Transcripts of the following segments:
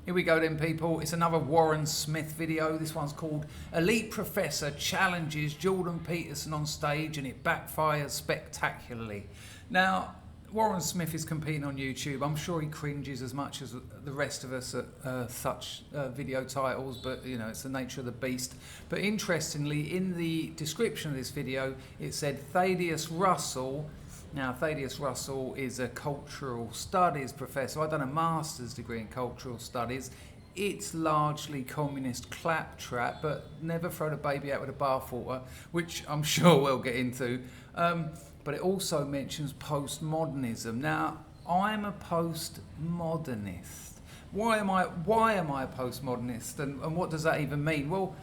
Here we go then, people. It's another Warren Smith video. This one's called Elite Professor Challenges Jordan Peterson on Stage and It Backfires Spectacularly. Now, Warren Smith is competing on YouTube. I'm sure he cringes as much as the rest of us at such video titles, but you know, it's the nature of the beast. But interestingly, in the description of this video, it said Thaddeus Russell. Now, Thaddeus Russell is a cultural studies professor. I've done a master's degree in cultural studies. It's largely communist claptrap, but never throw the baby out with the bathwater, which I'm sure we'll get into. But it also mentions postmodernism. Now, I'm a postmodernist. Why am I a postmodernist, and what does that even mean? Well,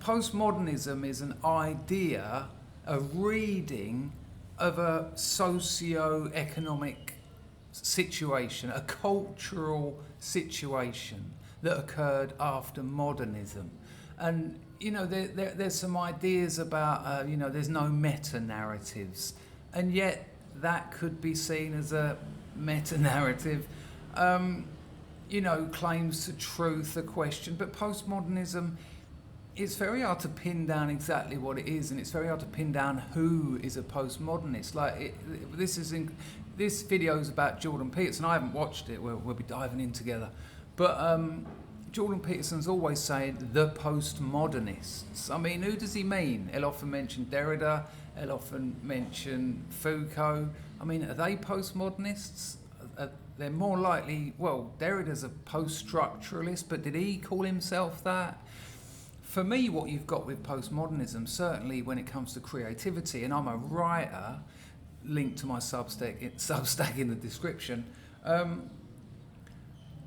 postmodernism is an idea, a reading of a socio-economic situation, a cultural situation that occurred after modernism. And you know, there's some ideas about, you know, there's no meta-narratives, and yet that could be seen as a meta-narrative. You know, claims to truth are questioned, but postmodernism, it's very hard to pin down exactly what it is, and it's very hard to pin down who is a postmodernist. Like, this video is about Jordan Peterson. I haven't watched it. We'll be diving in together. But Jordan Peterson's always saying the postmodernists. I mean, who does he mean? He'll often mention Derrida. He'll often mention Foucault. I mean, are they postmodernists? They're more likely, well, Derrida's a post-structuralist, but did he call himself that? For me, what you've got with postmodernism, certainly when it comes to creativity, and I'm a writer, linked to my Substack in the description,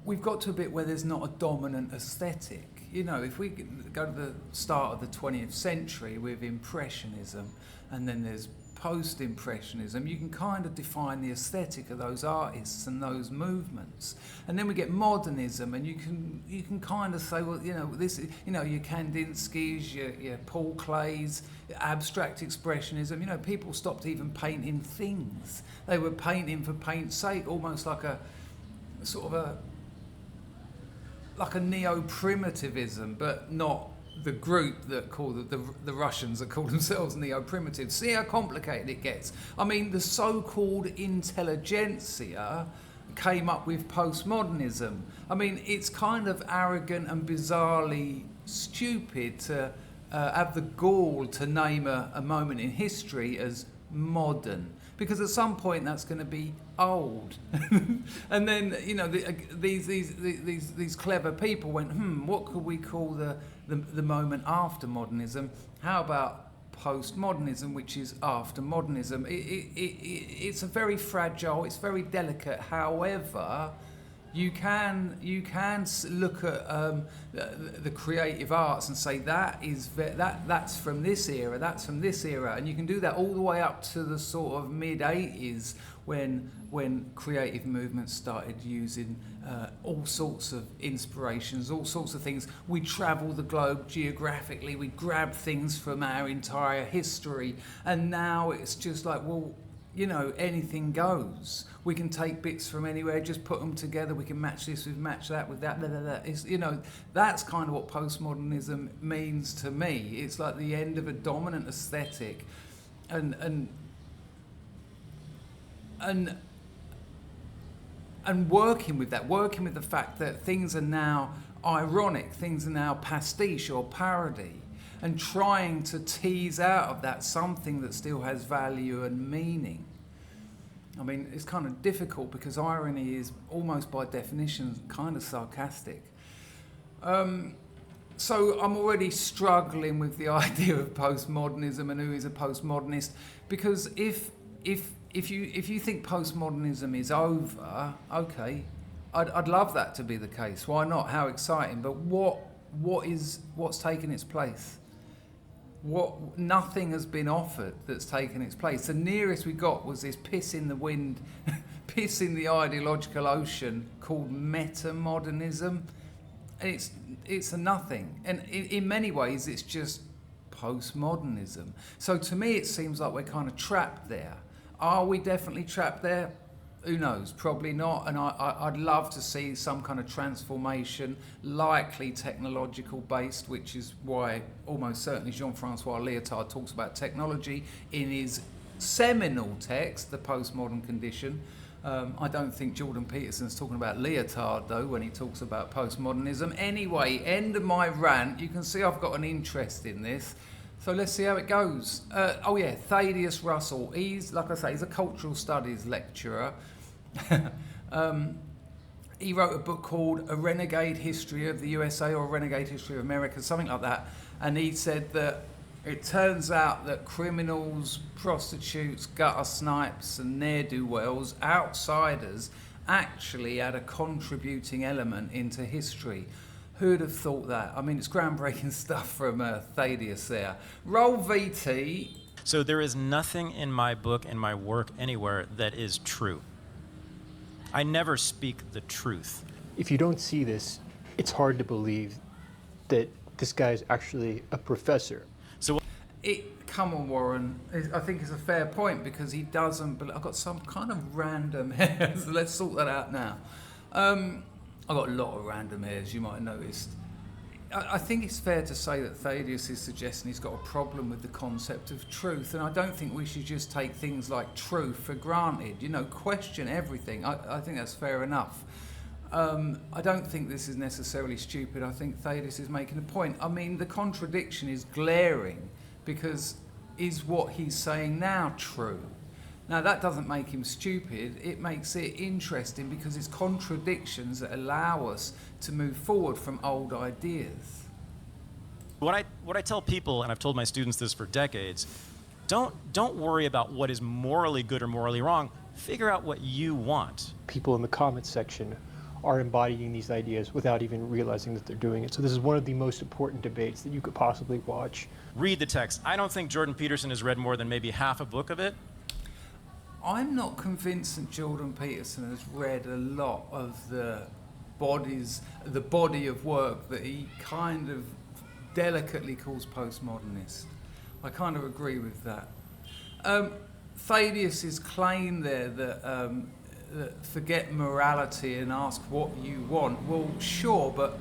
we've got to a bit where there's not a dominant aesthetic. You know, if we go to the start of the 20th century with Impressionism, and then there's post-Impressionism, you can kind of define the aesthetic of those artists and those movements. And then we get modernism, and you can kind of say, well, you know, this, you know, your Kandinskys, your Paul Klays, abstract expressionism. You know, people stopped even painting things. They were painting for paint's sake, almost like a sort of a neo-primitivism, but not the group that call the Russians that call themselves neo-primitives. See how complicated it gets. I mean, the so-called intelligentsia came up with postmodernism. I mean, it's kind of arrogant and bizarrely stupid to have the gall to name a moment in history as modern, because at some point that's going to be old. And then, you know, these clever people went, what could we call the moment after modernism? How about postmodernism, which is after modernism? It's a very fragile, it's very delicate. However, you can look at the creative arts and say that's from this era, that's from this era, and you can do that all the way up to the sort of mid-80s when creative movements started using all sorts of inspirations, all sorts of things. We travel the globe geographically, we grab things from our entire history, and now it's just like, well, you know, anything goes. We can take bits from anywhere, just put them together. We can match this with match that with that. Blah, blah, blah. It's, you know, that's kind of what postmodernism means to me. It's like the end of a dominant aesthetic, and working with that, working with the fact that things are now ironic, things are now pastiche or parody, and trying to tease out of that something that still has value and meaning. I mean, it's kind of difficult because irony is almost by definition kind of sarcastic. So I'm already struggling with the idea of postmodernism and who is a postmodernist, because if you think postmodernism is over, okay, I'd love that to be the case. Why not? How exciting! But what's taken its place? Nothing has been offered that's taken its place. The nearest we got was this piss in the wind, piss in the ideological ocean called metamodernism. And it's a nothing. And in many ways, it's just postmodernism. So to me, it seems like we're kind of trapped there. Are we definitely trapped there? who knows? Probably not. And I'd love to see some kind of transformation, likely technological based, which is why almost certainly Jean-Francois Lyotard talks about technology in his seminal text, The Postmodern Condition. I don't think Jordan Peterson's talking about Lyotard, though, when he talks about postmodernism. Anyway, end of my rant. You can see I've got an interest in this. So let's see how it goes. Thaddeus Russell. He's, like I say, he's a cultural studies lecturer. He wrote a book called A Renegade History of the USA or A Renegade History of America, something like that. And he said that it turns out that criminals, prostitutes, gutter snipes and ne'er-do-wells, outsiders, actually had a contributing element into history. Who'd have thought that? I mean, it's groundbreaking stuff from Thaddeus there. Roll VT. So there is nothing in my book and my work anywhere that is true. I never speak the truth. If you don't see this, it's hard to believe that this guy is actually a professor. So come on, Warren. I think it's a fair point because he doesn't. But I've got some kind of random hairs. So let's sort that out now. I've got a lot of random hairs, you might have noticed. I think it's fair to say that Thaddeus is suggesting he's got a problem with the concept of truth, and I don't think we should just take things like truth for granted. You know, question everything. I think that's fair enough. I don't think this is necessarily stupid. I think Thaddeus is making a point. I mean, the contradiction is glaring because is what he's saying now true? Now, that doesn't make him stupid. It makes it interesting because it's contradictions that allow us to move forward from old ideas. what I tell people, and I've told my students this for decades, don't worry about what is morally good or morally wrong. Figure out what you want. People in the comments section are embodying these ideas without even realizing that they're doing it. So this is one of the most important debates that you could possibly watch. Read the text. I don't think Jordan Peterson has read more than maybe half a book of it. I'm not convinced that Jordan Peterson has read a lot of the body of work that he kind of delicately calls postmodernist. I kind of agree with that. Thaddeus's claim there that forget morality and ask what you want. Well, sure, but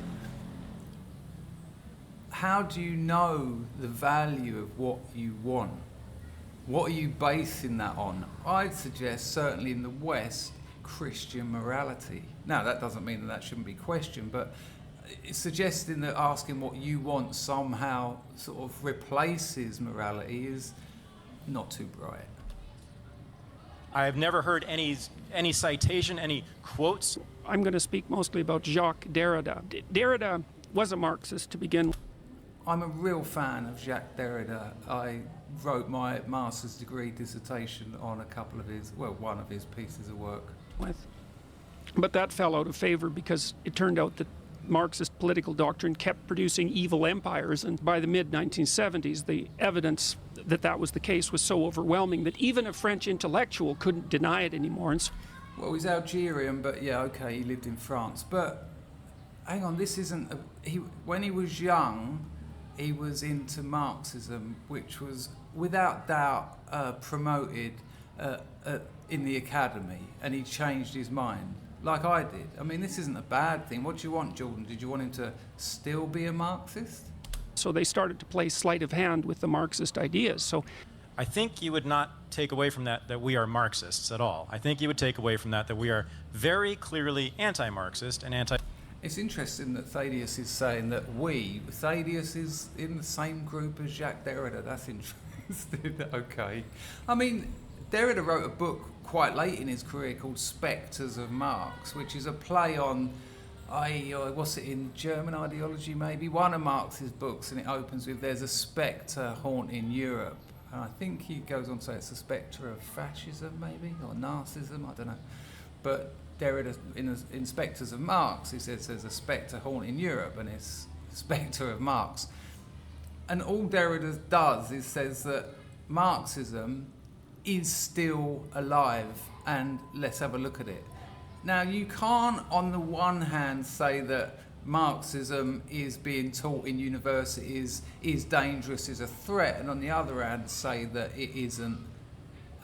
how do you know the value of what you want? What are you basing that on? I'd suggest, certainly in the West, Christian morality. Now, that doesn't mean that shouldn't be questioned, but it's suggesting that asking what you want somehow sort of replaces morality is not too bright. I have never heard any citation, any quotes. I'm going to speak mostly about Jacques Derrida. Derrida was a Marxist to begin with. I'm a real fan of Jacques Derrida. I wrote my master's degree dissertation on one of his pieces of work. But that fell out of favor because it turned out that Marxist political doctrine kept producing evil empires, and by the mid-1970s, the evidence that that was the case was so overwhelming that even a French intellectual couldn't deny it anymore. And well, he's Algerian, but yeah, okay, he lived in France. But hang on, this isn't... when he was young, he was into Marxism, which was without doubt promoted in the academy, and he changed his mind, like I did. I mean, this isn't a bad thing. What do you want, Jordan? Did you want him to still be a Marxist? so they started to play sleight of hand with the Marxist ideas. So I think you would not take away from that we are Marxists at all. I think you would take away from that we are very clearly anti-Marxist and anti... It's interesting that Thaddeus is saying that Thaddeus is in the same group as Jacques Derrida. That's interesting. Okay. I mean, Derrida wrote a book quite late in his career called Spectres of Marx, which is a play on, what's it, in German ideology maybe? One of Marx's books, and it opens with, there's a spectre haunting Europe. And I think he goes on to say it's a spectre of fascism maybe, or narcissism, I don't know. But Derrida, in Spectres of Marx, he says there's a spectre haunting Europe, and it's spectre of Marx. And all Derrida does is says that Marxism is still alive, and let's have a look at it. Now, you can't, on the one hand, say that Marxism is being taught in universities, is dangerous, is a threat, and on the other hand, say that it isn't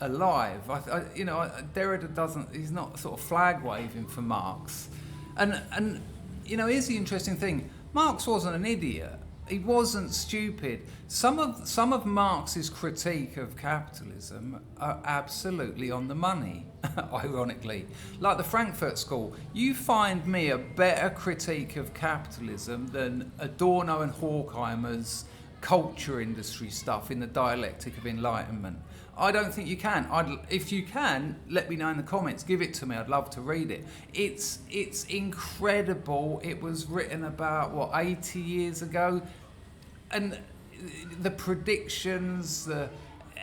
alive. Derrida doesn't. He's not sort of flag waving for Marx, and here's the interesting thing: Marx wasn't an idiot. He wasn't stupid. Some of Marx's critique of capitalism are absolutely on the money, ironically. Like the Frankfurt School, you find me a better critique of capitalism than Adorno and Horkheimer's culture industry stuff in the Dialectic of Enlightenment. I don't think you can. If you can, let me know in the comments. Give it to me. I'd love to read it. It's incredible. It was written about 80 years ago, and the predictions,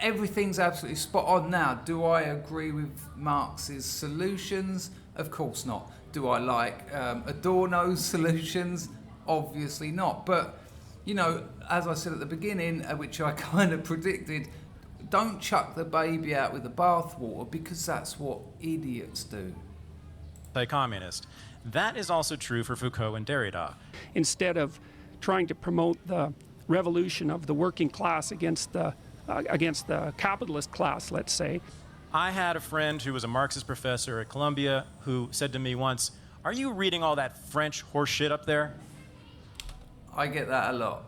everything's absolutely spot on. Now, do I agree with Marx's solutions? Of course not. Do I like Adorno's solutions? Obviously not. But as I said at the beginning, which I kind of predicted, don't chuck the baby out with the bathwater, because that's what idiots do. Anti-communist. That is also true for Foucault and Derrida. Instead of trying to promote the revolution of the working class against the capitalist class, let's say. I had a friend who was a Marxist professor at Columbia who said to me once, "Are you reading all that French horse shit up there?" I get that a lot.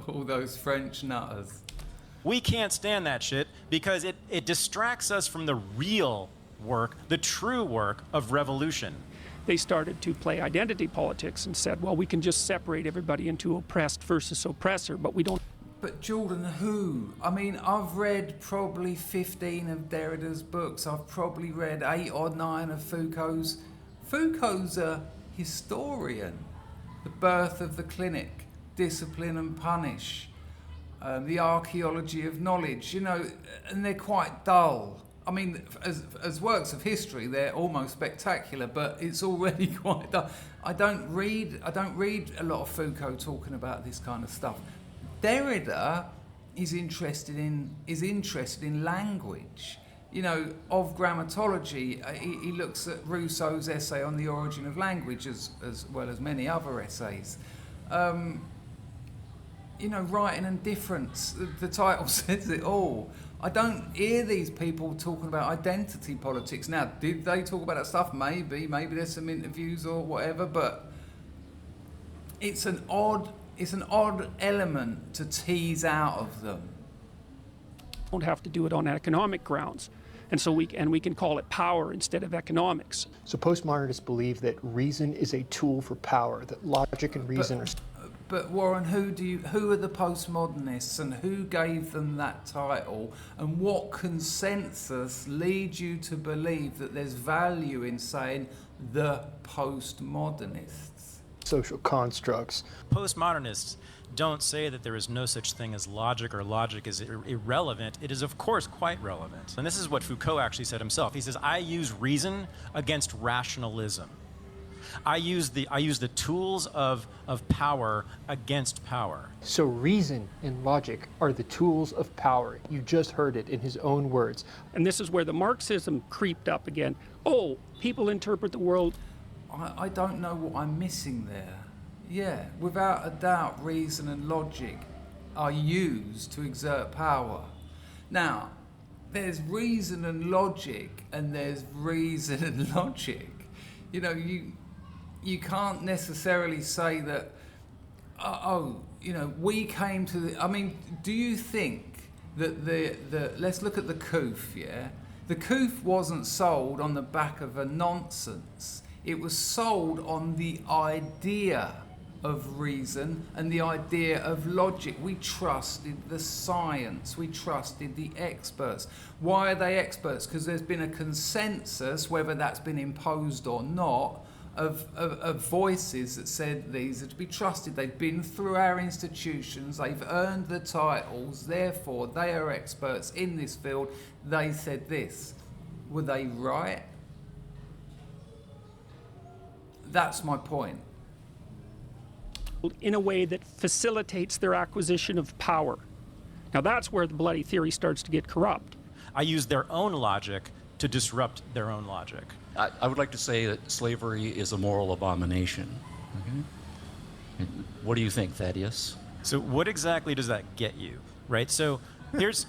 All those French nutters. We can't stand that shit because it distracts us from the real work, the true work of revolution. They started to play identity politics and said, well, we can just separate everybody into oppressed versus oppressor, but we don't. But Jordan, who? I mean, I've read probably 15 of Derrida's books. I've probably read 8 or 9 of Foucault's. Foucault's a historian. The Birth of the Clinic, Discipline and Punish, the Archaeology of Knowledge, and they're quite dull. I mean, as works of history, they're almost spectacular, but it's already quite dull. I don't read a lot of Foucault talking about this kind of stuff. Derrida is interested in language. Of grammatology, he looks at Rousseau's essay on the origin of language as well as many other essays. Writing and difference, the title says it all. I don't hear these people talking about identity politics. Now, did they talk about that stuff? Maybe there's some interviews or whatever, but it's an odd element to tease out of them. Don't have to do it on economic grounds. And so we can call it power instead of economics. So postmodernists believe that reason is a tool for power, that logic and reason are... But Warren, who are the postmodernists, and who gave them that title, and what consensus leads you to believe that there's value in saying the postmodernists? Social constructs. Postmodernists don't say that there is no such thing as logic or logic is irrelevant. It is, of course, quite relevant. And this is what Foucault actually said himself. He says, I use reason against rationalism. I use the tools of power against power. So reason and logic are the tools of power. You just heard it in his own words. And this is where the Marxism creeped up again. Oh, people interpret the world. I don't know what I'm missing there. Yeah, without a doubt, reason and logic are used to exert power. Now, there's reason and logic, and there's reason and logic. You can't necessarily say that, we came to the... I mean, do you think that let's look at the Koof, yeah? The Koof wasn't sold on the back of a nonsense. It was sold on the idea of reason and the idea of logic. We trusted the science. We trusted the experts. Why are they experts? Because there's been a consensus, whether that's been imposed or not, of voices that said these are to be trusted. They've been through our institutions, they've earned the titles, therefore they are experts in this field. They said this. Were they right? That's my point. In a way that facilitates their acquisition of power. Now that's where the bloody theory starts to get corrupt. I use their own logic to disrupt their own logic. I would like to say that slavery is a moral abomination. Okay. What do you think, Thaddeus? So what exactly does that get you, right? So here's...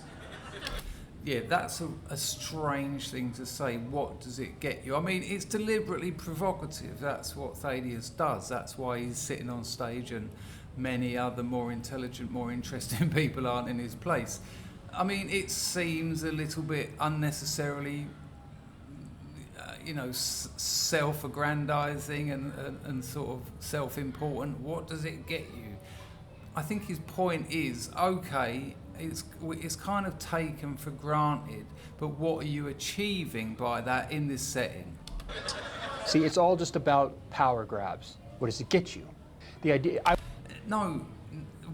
Yeah, that's a strange thing to say. What does it get you? I mean, it's deliberately provocative. That's what Thaddeus does. That's why he's sitting on stage and many other more intelligent, more interesting people aren't in his place. I mean, it seems a little bit unnecessarily, self-aggrandizing and sort of self-important. What does it get you? I think his point is, okay, it's kind of taken for granted, but what are you achieving by that in this setting? See, it's all just about power grabs. What does it get you? The idea... No,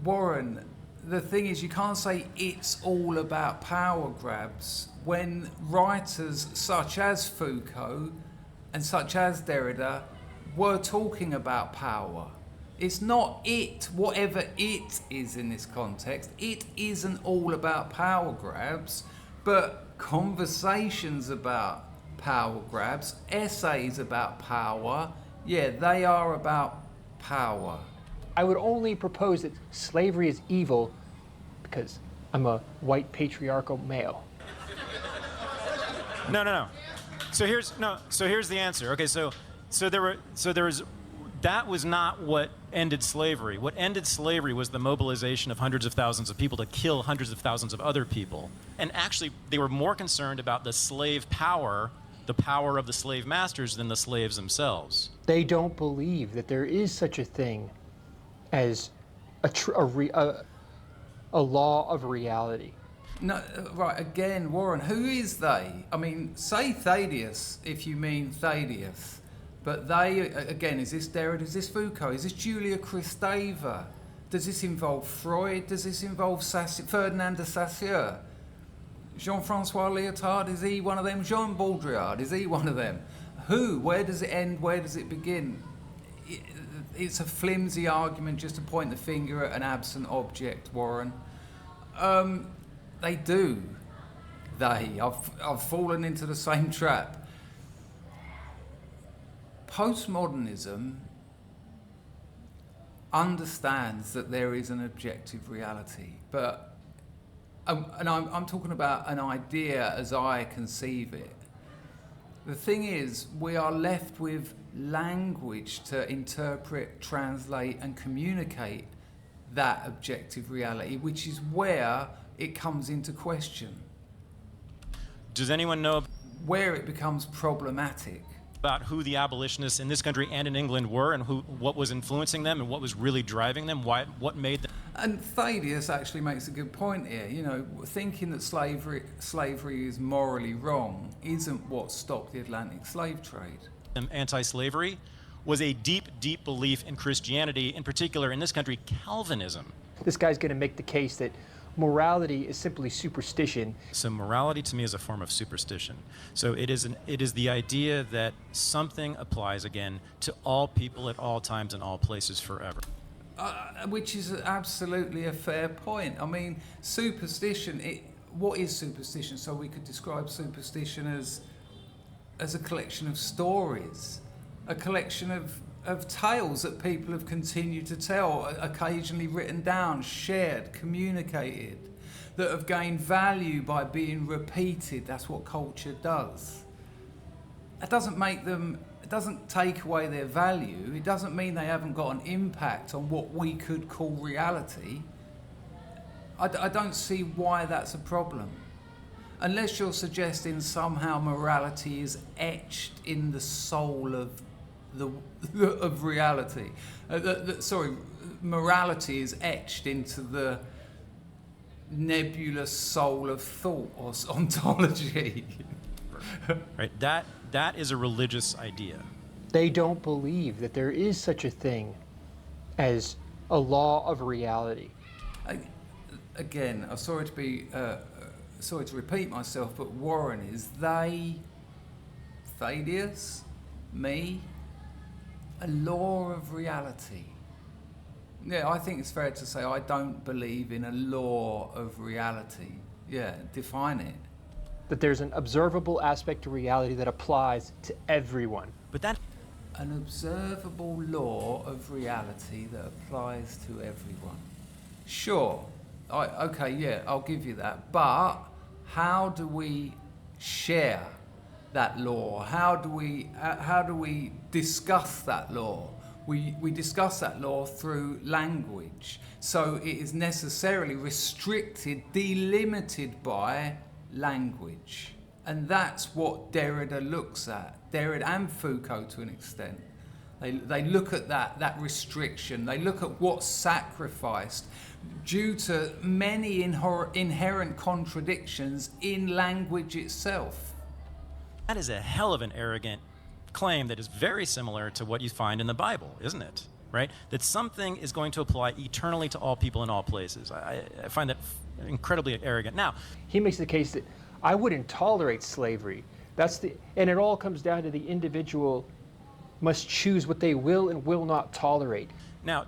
Warren, the thing is, you can't say it's all about power grabs when writers such as Foucault and such as Derrida were talking about power. It's not it, whatever it is in this context. It isn't all about power grabs, but conversations about power grabs, essays about power, yeah, they are about power. I would only propose that slavery is evil because I'm a white patriarchal male. No. So here's the answer. Okay, so that was not what ended slavery. What ended slavery was the mobilization of hundreds of thousands of people to kill hundreds of thousands of other people. And actually, they were more concerned about the slave power, the power of the slave masters, than the slaves themselves. They don't believe that there is such a thing as a law of reality. No, right, again, Warren, who is they? I mean, say Thaddeus if you mean Thaddeus. But they, again, is this Derrida, is this Foucault, is this Julia Kristeva? Does this involve Freud? Does this involve Ferdinand de Saussure? Jean-Francois Lyotard, is he one of them? Jean Baudrillard, is he one of them? Who? Where does it end? Where does it begin? It's a flimsy argument just to point the finger at an absent object, Warren. They do. I've fallen into the same trap. Postmodernism understands that there is an objective reality, but, and I'm talking about an idea as I conceive it. The thing is, we are left with language to interpret, translate, and communicate that objective reality, which is where it comes into question. Does anyone know where it becomes problematic? About who the abolitionists in this country and in England were, and what was influencing them, and what was really driving them, what made them. And Thaddeus actually makes a good point here. You know, thinking that slavery is morally wrong isn't what stopped the Atlantic slave trade. Anti-slavery was a deep, deep belief in Christianity, in particular in this country, Calvinism. This guy's going to make the case that morality is simply superstition. So morality to me is a form of superstition. So it is the idea that something applies, again, to all people at all times and all places forever. Which is absolutely a fair point. I mean, superstition, what is superstition? So we could describe superstition as a collection of stories, a collection of tales that people have continued to tell, occasionally written down, shared, communicated, that have gained value by being repeated. That's what culture does. It doesn't make them, it doesn't take away their value. It doesn't mean they haven't got an impact on what we could call reality. I don't see why that's a problem. Unless you're suggesting somehow morality is etched in the soul of reality. Morality is etched into the nebulous soul of thought or ontology. Right. That is a religious idea. They don't believe that there is such a thing as a law of reality. Again, I'm sorry to repeat myself, but Warren, is Thaddeus, me, a law of reality? Yeah, I think it's fair to say I don't believe in a law of reality. Yeah, define it. That there's an observable aspect to reality that applies to everyone. But that... An observable law of reality that applies to everyone. Sure. Okay, yeah, I'll give you that. But how do we share that law? How do we discuss that law? We discuss that law through language. So it is necessarily restricted, delimited by language. And that's what Derrida looks at. Derrida and Foucault to an extent. They look at that restriction. They look at what's sacrificed due to many inherent contradictions in language itself. That is a hell of an arrogant claim that is very similar to what you find in the Bible, isn't it? Right? That something is going to apply eternally to all people in all places. I find that incredibly arrogant. Now, he makes the case that I wouldn't tolerate slavery. And it all comes down to the individual must choose what they will and will not tolerate. Now,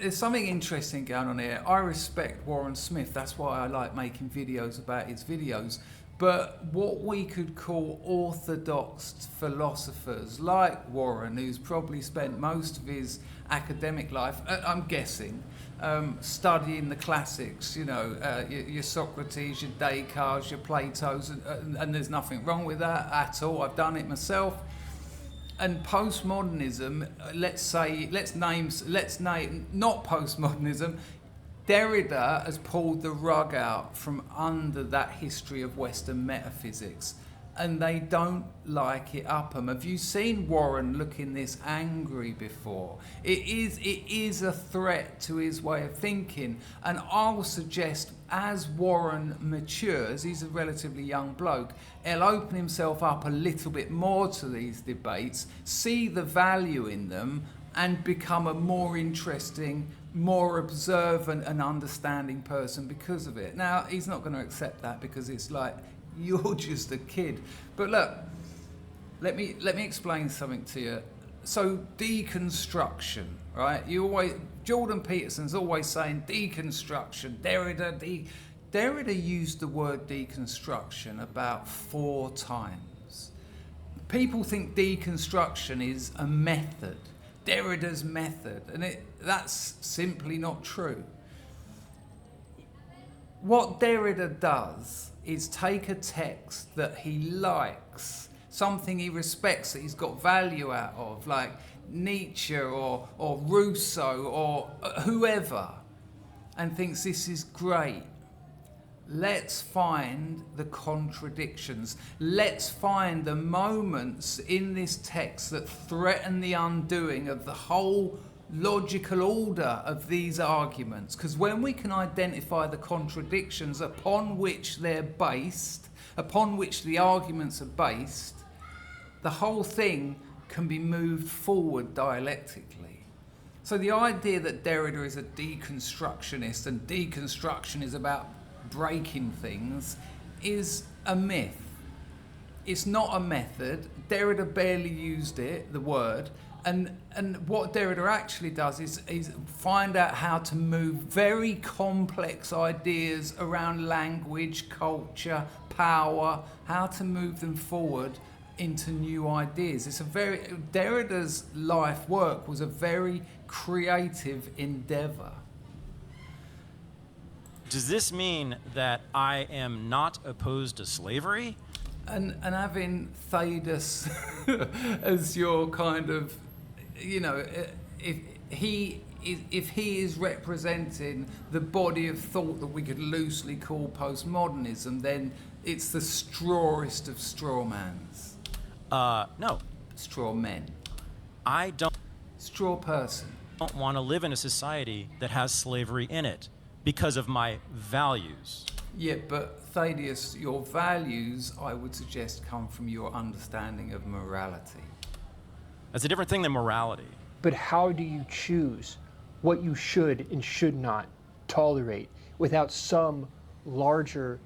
there's something interesting going on here. I respect Warren Smith. That's why I like making videos about his videos. But what we could call orthodox philosophers like Warren, who's probably spent most of his academic life, I'm guessing, studying the classics, your Socrates, your Descartes, your Platos, and there's nothing wrong with that at all. I've done it myself. And postmodernism, let's name not postmodernism. Derrida has pulled the rug out from under that history of Western metaphysics, and they don't like it up 'em. Have you seen Warren looking this angry before? It is a threat to his way of thinking, and I'll suggest as Warren matures, he's a relatively young bloke, he'll open himself up a little bit more to these debates, see the value in them, and become a more interesting, more observant and understanding person because of it. Now, he's not going to accept that because it's like, you're just a kid. But look, let me explain something to you. So deconstruction, right? Jordan Peterson's always saying deconstruction, Derrida used the word deconstruction about 4 times. People think deconstruction is a method. Derrida's method, and that's simply not true. What Derrida does is take a text that he likes, something he respects, that he's got value out of, like Nietzsche or Rousseau or whoever, and thinks this is great. Let's find the contradictions. Let's find the moments in this text that threaten the undoing of the whole logical order of these arguments. Because when we can identify the contradictions upon which they're based, upon which the arguments are based, the whole thing can be moved forward dialectically. So the idea that Derrida is a deconstructionist and deconstruction is about breaking things is a myth. It's not a method. Derrida barely used it, the word, and what Derrida actually does is find out how to move very complex ideas around language, culture, power, how to move them forward into new ideas. Derrida's life work was a very creative endeavor. Does this mean that I am not opposed to slavery? And having Thaddeus as your kind of, if he is representing the body of thought that we could loosely call postmodernism, then it's the strawest of strawmans. No. Straw men. I don't Straw person. want to live in a society that has slavery in it because of my values. Yeah, but Thaddeus, your values, I would suggest, come from your understanding of morality. That's a different thing than morality. But how do you choose what you should and should not tolerate without some larger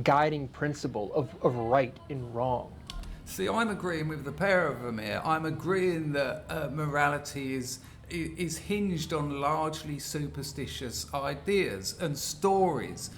guiding principle of right and wrong? See, I'm agreeing with the pair of them here. I'm agreeing that morality is hinged on largely superstitious ideas and stories.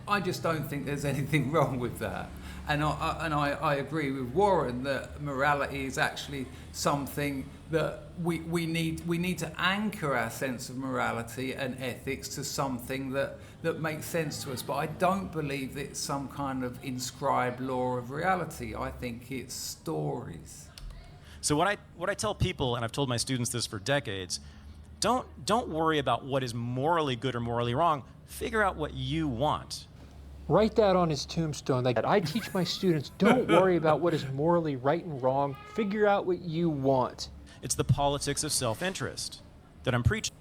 I just don't think there's anything wrong with that. And I agree with Warren that morality is actually something that we need to anchor our sense of morality and ethics to something that makes sense to us. But I don't believe that it's some kind of inscribed law of reality. I think it's stories. So what I tell people, and I've told my students this for decades, don't worry about what is morally good or morally wrong. Figure out what you want. Write that on his tombstone. Like I teach my students, don't worry about what is morally right and wrong. Figure out what you want. It's the politics of self-interest that I'm preaching.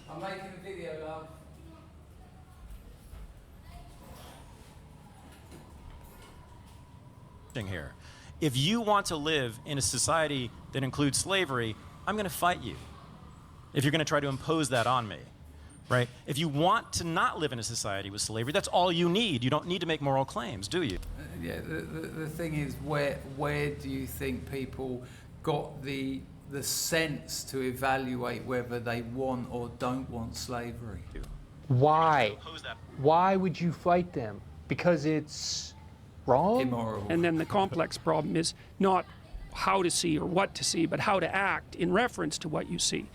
I'm making a video, love. Here. If you want to live in a society that includes slavery, I'm going to fight you. If you're going to try to impose that on me, right? If you want to not live in a society with slavery, that's all you need. You don't need to make moral claims, do you? Yeah, the thing is, where do you think people got the sense to evaluate whether they want or don't want slavery? Why? Why would you fight them? Because it's wrong? Immoral. And then the complex problem is not how to see or what to see, but how to act in reference to what you see.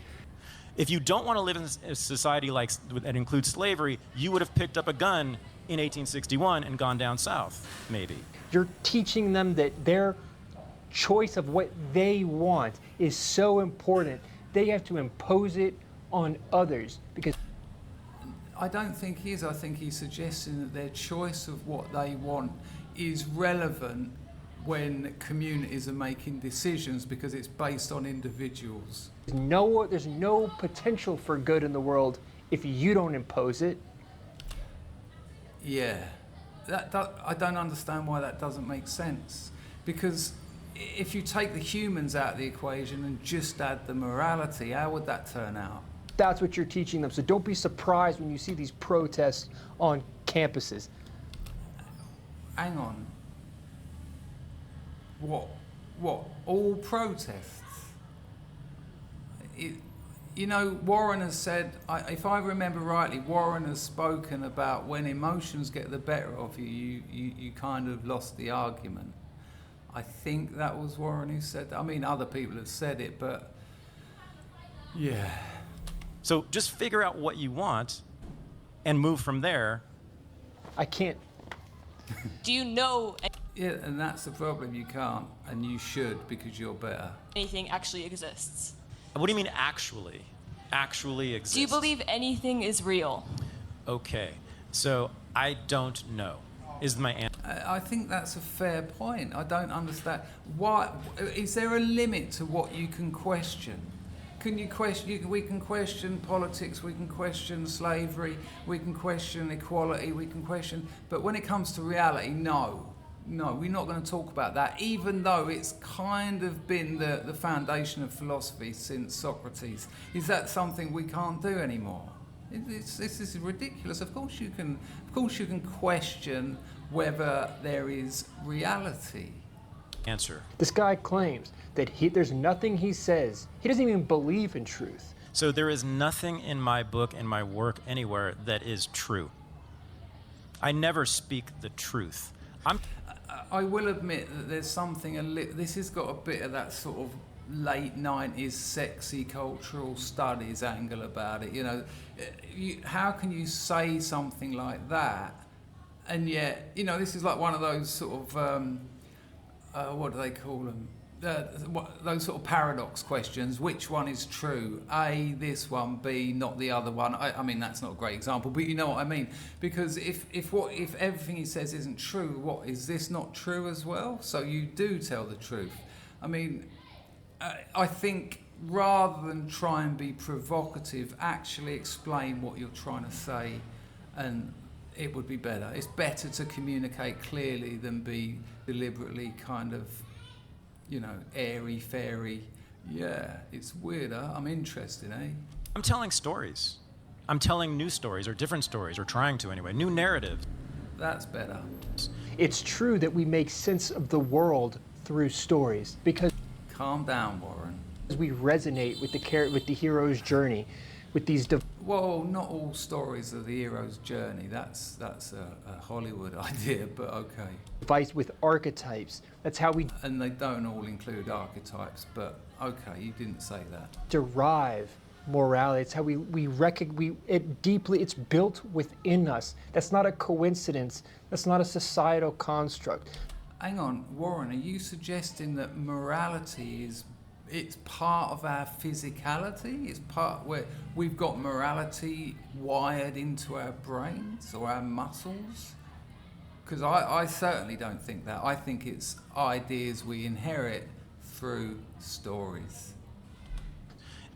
If you don't want to live in a society that includes slavery, you would have picked up a gun in 1861 and gone down south, maybe. You're teaching them that their choice of what they want is so important, they have to impose it on others. Because I don't think he is. I think he's suggesting that their choice of what they want is relevant when communities are making decisions because it's based on individuals. there's no potential for good in the world if you don't impose it. Yeah, I don't understand why that doesn't make sense. Because if you take the humans out of the equation and just add the morality, how would that turn out? That's what you're teaching them. So don't be surprised when you see these protests on campuses. Hang on. What? All protests? You know, Warren has said, if I remember rightly, Warren has spoken about when emotions get the better of you, you kind of lost the argument. I think that was Warren who said that. I mean, other people have said it, but yeah. So just figure out what you want and move from there. I can't. Do you know Yeah, and that's the problem. You can't, and you should, because you're better. anything actually exists? What do you mean actually? Actually exists? Do you believe anything is real? Okay, so I don't know, is my answer. I think that's a fair point. I don't understand. Why is there a limit to what you can question? Can you question? We can question politics. We can question slavery. We can question equality. We can question. But when it comes to reality, no, we're not going to talk about that. Even though it's kind of been the foundation of philosophy since Socrates. Is that something we can't do anymore? This is ridiculous. Of course you can question whether there is reality. Answer. This guy claims that there's nothing he says. He doesn't even believe in truth. So there is nothing in my book, in my work, anywhere that is true. I never speak the truth. I will admit that there's something this has got a bit of that sort of late 90s sexy cultural studies angle about it. You know, how can you say something like that and yet, you know, this is like one of those sort of what do they call them? Those sort of paradox questions. Which one is true? A, this one. B, not the other one. I mean, that's not a great example, but you know what I mean. Because if everything he says isn't true, what is this not true as well? So you do tell the truth. I mean, I think rather than try and be provocative, actually explain what you're trying to say, and it would be better. It's better to communicate clearly than be deliberately kind of, you know, airy-fairy. Yeah, it's weirder. I'm interested, eh? I'm telling stories. I'm telling new stories, or different stories, or trying to anyway, new narratives. That's better. It's true that we make sense of the world through stories because Calm down, Warren. we resonate with the hero's journey, with these Well, not all stories are the hero's journey. That's a Hollywood idea, but okay. Device with archetypes. That's how we And they don't all include archetypes, but okay, you didn't say that. derive morality. It's how it's built within us. That's not a coincidence. That's not a societal construct. Hang on, Warren, are you suggesting that morality it's part of our physicality? It's part where we've got morality wired into our brains or our muscles? Because I certainly don't think that. I think it's ideas we inherit through stories.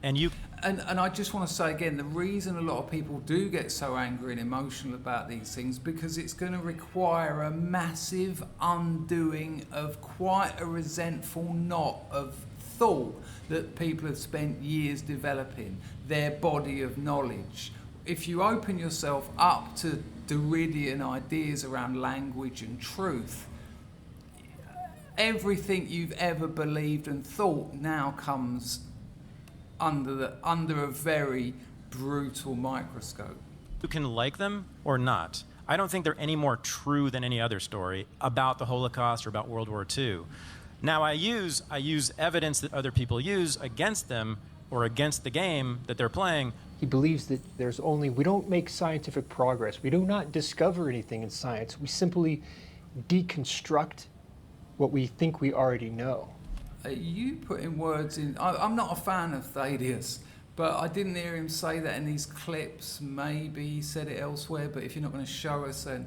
And I just want to say again, the reason a lot of people do get so angry and emotional about these things, because it's going to require a massive undoing of quite a resentful knot of thought that people have spent years developing, their body of knowledge. If you open yourself up to Derridian ideas around language and truth, everything you've ever believed and thought now comes under a very brutal microscope. You can like them or not. I don't think they're any more true than any other story about the Holocaust or about World War II. Now I use evidence that other people use against them or against the game that they're playing. He believes that we don't make scientific progress. We do not discover anything in science. We simply deconstruct what we think we already know. You putting words in... I'm not a fan of Thaddeus, but I didn't hear him say that in these clips. Maybe he said it elsewhere, but if you're not going to show us, then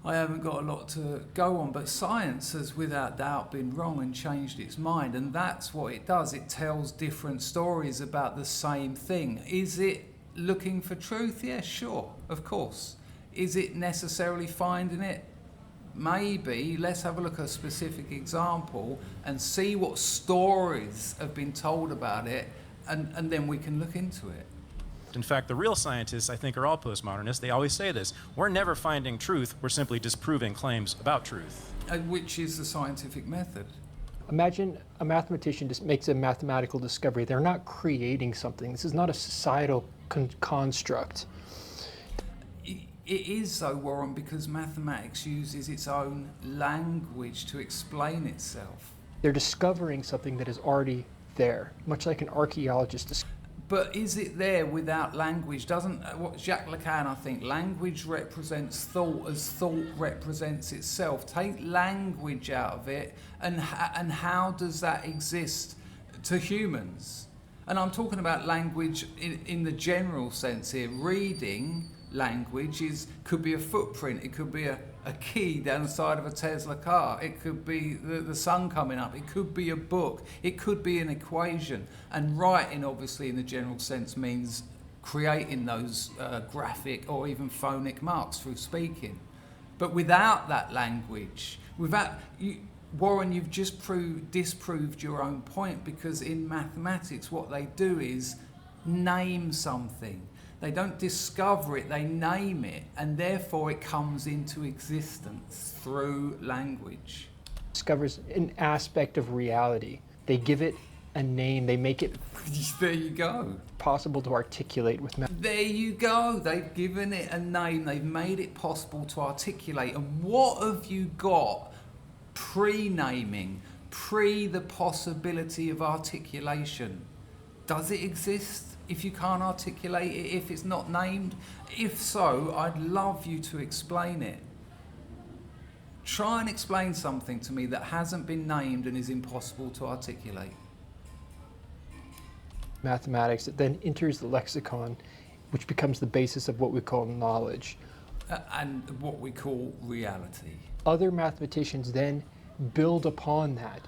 I haven't got a lot to go on. But science has without doubt been wrong and changed its mind, and that's what it does. It tells different stories about the same thing. Is it looking for truth? Yeah, sure, of course. Is it necessarily finding it? Maybe. Let's have a look at a specific example and see what stories have been told about it, and then we can look into it. In fact, the real scientists, I think, are all postmodernists. They always say this. We're never finding truth. We're simply disproving claims about truth. Which is the scientific method. Imagine a mathematician just makes a mathematical discovery. They're not creating something. This is not a societal construct. It is though, Warren, because mathematics uses its own language to explain itself. They're discovering something that is already there, much like an archaeologist. But is it there without language? Doesn't what Jacques Lacan, I think, language represents thought as thought represents itself. Take language out of it, and how does that exist to humans? And I'm talking about language in the general sense here. Reading language could be a footprint, it could be a key down the side of a Tesla car, it could be the sun coming up, it could be a book, it could be an equation. And writing, obviously, in the general sense means creating those graphic or even phonic marks through speaking. But without that language, Warren, you've just disproved your own point, because in mathematics what they do is name something. They don't discover it, they name it, and therefore it comes into existence through language. Discovers an aspect of reality. They give it a name, they make it There you go. possible to articulate with math. There you go. They've given it a name, they've made it possible to articulate. And what have you got pre-naming, the possibility of articulation? Does it exist? If you can't articulate it, if it's not named? If so, I'd love you to explain it. Try and explain something to me that hasn't been named and is impossible to articulate. Mathematics, it then enters the lexicon, which becomes the basis of what we call knowledge. And what we call reality. Other mathematicians then build upon that.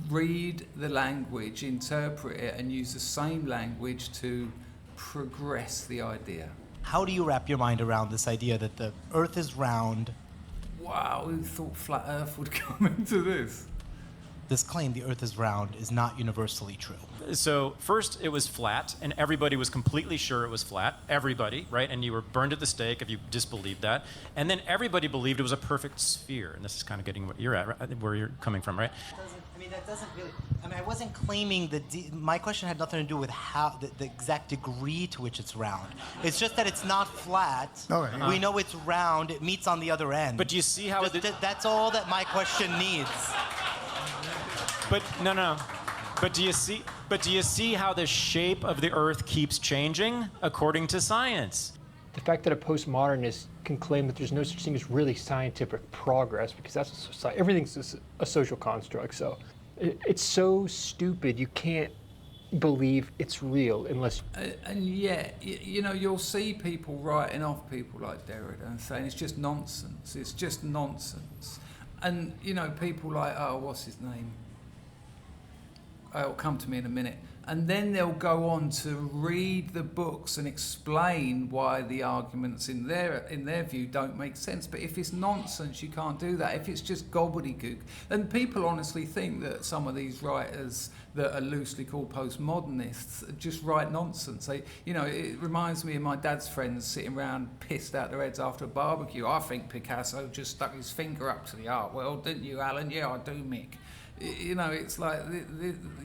Read the language, interpret it, and use the same language to progress the idea. How do you wrap your mind around this idea that the Earth is round? Wow, who thought flat Earth would come into this? This claim, the Earth is round, is not universally true. So first it was flat, and everybody was completely sure it was flat. Everybody, right? And you were burned at the stake if you disbelieved that. And then everybody believed it was a perfect sphere. And this is kind of getting what you're at, right? Where you're coming from, right? mean, that doesn't really. I mean, I wasn't claiming my question had nothing to do with how the exact degree to which it's round. It's just that it's not flat. We know it's round. It meets on the other end. But do you see how that's all that my question needs. But no. But do you see how the shape of the Earth keeps changing according to science? The fact that a postmodernist can claim that there's no such thing as really scientific progress, because that's a society, everything's a social construct. So it's so stupid you can't believe it's real unless. And yet, you know, you'll see people writing off people like Derrida and saying it's just nonsense. It's just nonsense. And you know, people like, oh, what's his name? It'll come to me in a minute. And then they'll go on to read the books and explain why the arguments in their view don't make sense. But if it's nonsense, you can't do that. If it's just gobbledygook, and people honestly think that some of these writers that are loosely called postmodernists just write nonsense. They, you know, it reminds me of my dad's friends sitting around pissed out their heads after a barbecue. I think Picasso just stuck his finger up to the art world, didn't you, Alan? Yeah, I do, Mick. You know, it's like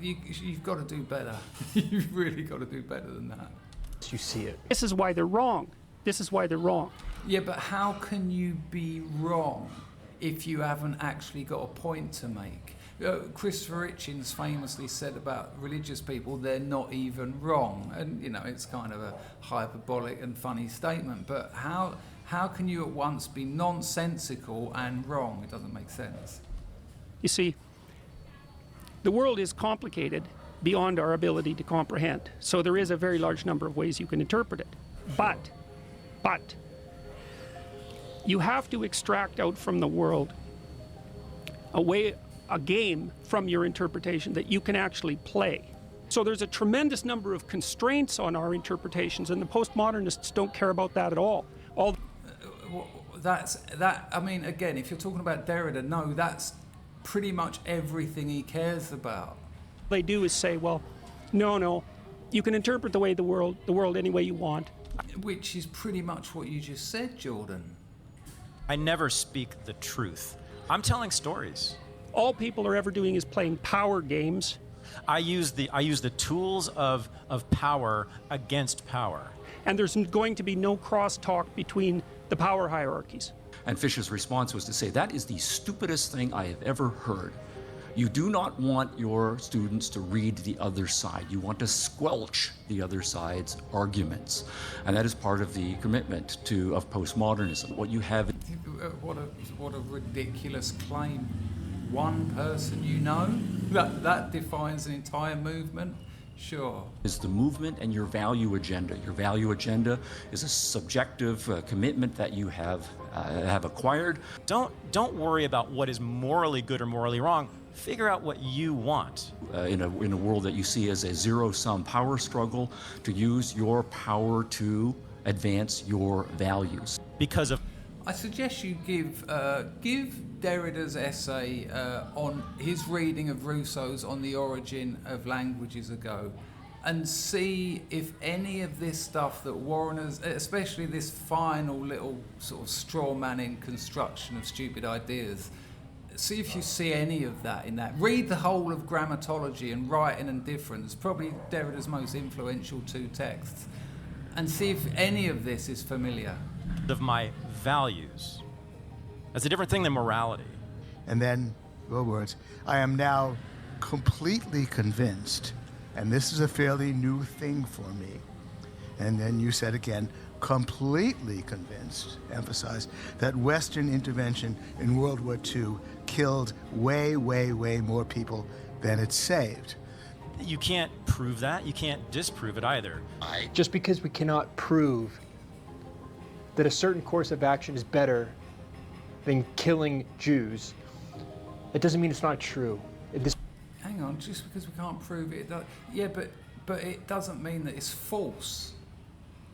you've got to do better. You've really got to do better than that. You see it. This is why they're wrong. This is why they're wrong. Yeah, but how can you be wrong if you haven't actually got a point to make? Christopher Hitchens famously said about religious people, they're not even wrong. And, you know, it's kind of a hyperbolic and funny statement. But how can you at once be nonsensical and wrong? It doesn't make sense. You see, the world is complicated beyond our ability to comprehend. So there is a very large number of ways you can interpret it. But you have to extract out from the world a game from your interpretation that you can actually play. So there's a tremendous number of constraints on our interpretations, and the postmodernists don't care about that at all. I mean, again, if you're talking about Derrida, no, that's pretty much everything he cares about. They do is say, well, no, you can interpret the world any way you want. Which is pretty much what you just said, Jordan. I never speak the truth. I'm telling stories. All people are ever doing is playing power games. I use the tools of power against power. And there's going to be no crosstalk between the power hierarchies. And Fisher's response was to say, that is the stupidest thing I have ever heard. You do not want your students to read the other side. You want to squelch the other side's arguments. And that is part of the commitment of postmodernism. What you have... What a ridiculous claim. One person you know? That defines an entire movement? Sure. Is the movement and your value agenda. Your value agenda is a subjective commitment that you have acquired. Don't worry about what is morally good or morally wrong. Figure out what you want. In a world that you see as a zero-sum power struggle, to use your power to advance your values. Because of... I suggest you give Derrida's essay on his reading of Rousseau's On the Origin of Languages a go, and see if any of this stuff that Warren has, especially this final little sort of strawmanning construction of stupid ideas, see if you see any of that in that. Read the whole of Grammatology and Writing and Difference, probably Derrida's most influential two texts, and see if any of this is familiar. Of my values. That's a different thing than morality. And then, your words, I am now completely convinced, and this is a fairly new thing for me. And then you said again, completely convinced, emphasize, that Western intervention in World War II killed way, way, way more people than it saved. You can't prove that. You can't disprove it either. Just because we cannot prove that a certain course of action is better than killing Jews, it doesn't mean it's not true. Hang on, just because we can't prove it, yeah, but it doesn't mean that it's false.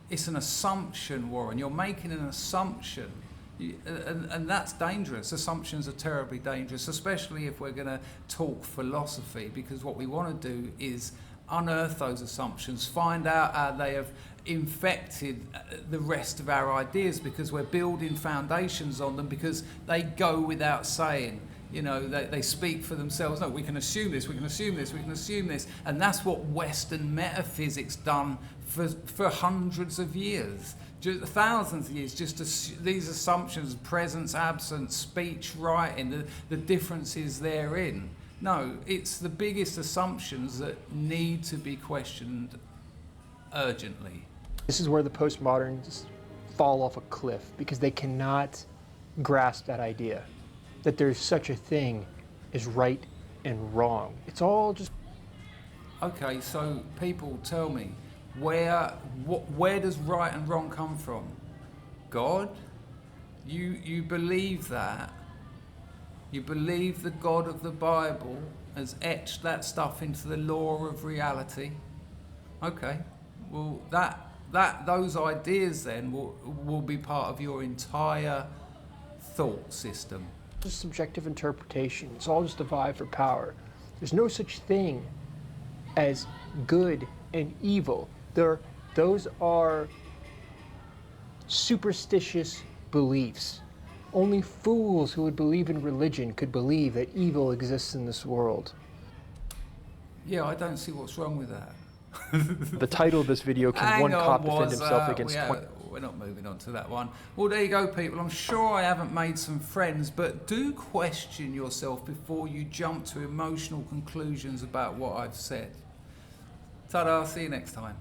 It's an assumption, Warren. You're making an assumption, and that's dangerous. Assumptions are terribly dangerous, especially if we're going to talk philosophy, because what we want to do is unearth those assumptions, find out how they have infected the rest of our ideas, because we're building foundations on them, because they go without saying. You know, they speak for themselves. No, we can assume this, we can assume this, we can assume this. And that's what Western metaphysics done for hundreds of years, just thousands of years, just these assumptions, presence, absence, speech, writing, the differences therein. No, it's the biggest assumptions that need to be questioned urgently. This is where the postmoderns fall off a cliff, because they cannot grasp that idea that there's such a thing as right and wrong. It's all just... Okay, so people tell me, where does right and wrong come from? God? You believe that? You believe the God of the Bible has etched that stuff into the law of reality? Okay, well those ideas then will be part of your entire thought system. Just subjective interpretation. It's all just a vie for power. There's no such thing as good and evil. Those are superstitious beliefs. Only fools who would believe in religion could believe that evil exists in this world. Yeah, I don't see what's wrong with that. The title of this video, Can One Cop Defend Himself Against 20... We're not moving on to that one. Well, there you go, people. I'm sure I haven't made some friends, but do question yourself before you jump to emotional conclusions about what I've said. Ta-da, see you next time.